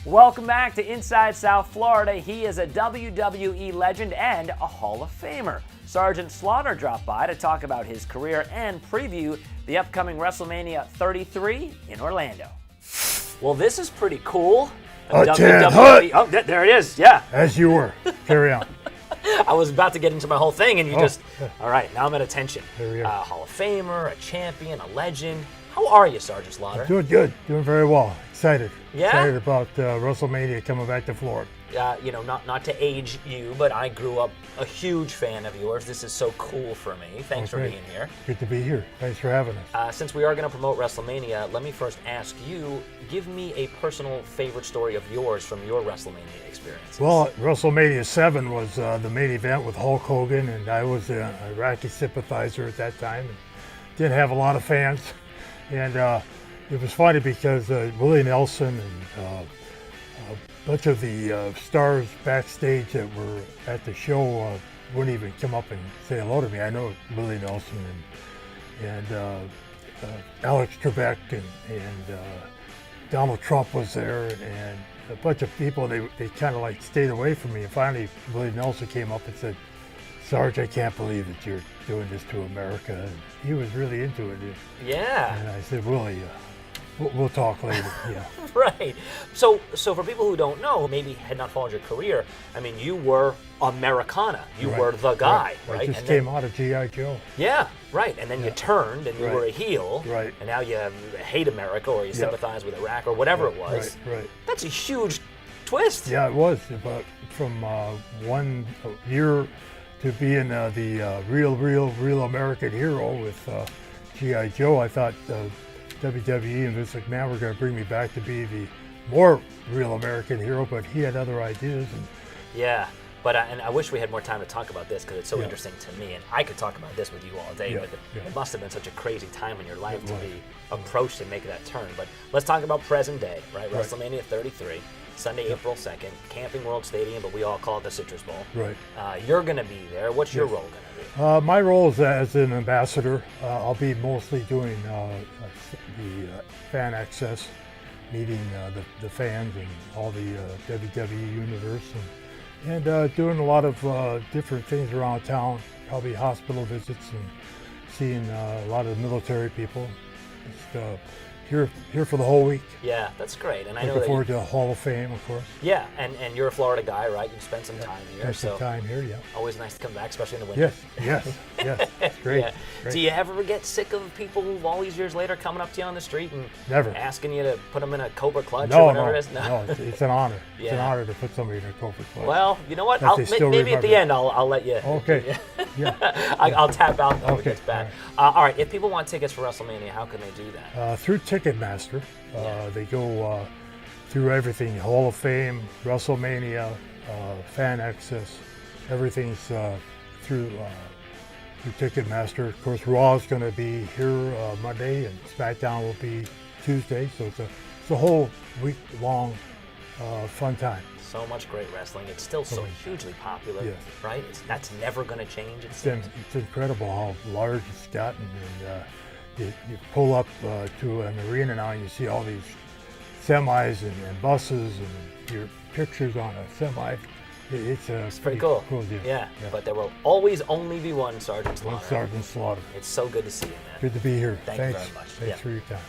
Welcome back to Inside South Florida. He is a WWE legend and a Hall of Famer. Sergeant Slaughter dropped by to talk about his career and preview the upcoming WrestleMania 33 in Orlando. Well, this is pretty cool. WWE. Oh, there it is. Yeah. As you were. Carry on. I was about to get into my whole thing, and you all right, now I'm at attention. There we are. Hall of Famer, a champion, a legend. How are you, Sergeant Slaughter? Doing good. Doing very well. Excited. Yeah? Excited about WrestleMania coming back to Florida. Not to age you, but I grew up a huge fan of yours. This is so cool for me. Thanks for being here. Good to be here. Thanks for having us. Since we are going to promote WrestleMania, let me first ask you, give me a personal favorite story of yours from your WrestleMania experience. Well, WrestleMania 7 was the main event with Hulk Hogan, and I was an Iraqi sympathizer at that time. And didn't have a lot of fans. And it was funny because Willie Nelson and a bunch of the stars backstage that were at the show wouldn't even come up and say hello to me. I know Willie Nelson and Alex Trebek and Donald Trump was there, and a bunch of people. They kind of like stayed away from me. And finally, Willie Nelson came up and said, "Sarge, I can't believe that you're doing this to America." And he was really into it. Yeah. And I said, "Willie, we'll talk later." Yeah. Right. So for people who don't know, maybe had not followed your career, I mean, you were Americana. You were the guy, right? I just came out of G.I. Joe. Yeah, right. And then you turned and you were a heel. Right. And now you hate America, or you sympathize with Iraq, or whatever it was. Right. That's a huge twist. Yeah, it was. But from 1 year to being the real American hero with G.I. Joe, I thought WWE and Vince McMahon were going to bring me back to be the more real American hero, but he had other ideas. Yeah, but and I wish we had more time to talk about this because it's so interesting to me, and I could talk about this with you all day, but it must have been such a crazy time in your life to be approached and make that turn. But let's talk about present day, right? WrestleMania 33. Sunday, April 2nd, Camping World Stadium, but we all call it the Citrus Bowl. Right. You're going to be there. What's your role going to be? My role is as an ambassador. I'll be mostly doing the fan access, meeting the fans and all the WWE universe, and doing a lot of different things around town, probably hospital visits and seeing a lot of military people. Just, here for the whole week. Yeah, that's great. And I know looking forward to the Hall of Fame, of course. Yeah, and you're a Florida guy, right? You spent some time here. Spent some time here, yeah. Always nice to come back, especially in the winter. Yes. It's great. Yeah. Great. Do you ever get sick of people all these years later coming up to you on the street and Never asking you to put them in a Cobra Clutch or whatever it is? No, it's an honor. It's an honor to put somebody in a Cobra Clutch. Well, you know what? Maybe at the end I'll let you. Okay. Yeah. I'll tap out when it gets bad. All right. If people want tickets for WrestleMania, how can they do that? Through Ticketmaster. They go through everything: Hall of Fame, WrestleMania, fan access. Everything's through Ticketmaster. Of course, Raw is going to be here Monday, and SmackDown will be Tuesday. So it's a whole week-long fun time. So much great wrestling. It's still so hugely popular, right? That's never going to change. It's incredible how large it's gotten. And, you pull up to an arena now and you see all these semis and buses and your pictures on a semi. It's pretty cool. Deal. Yeah, but there will always only be one Sergeant Slaughter. One Sergeant Slaughter. It's so good to see you, man. Good to be here. Thank you very much. Thanks for your time.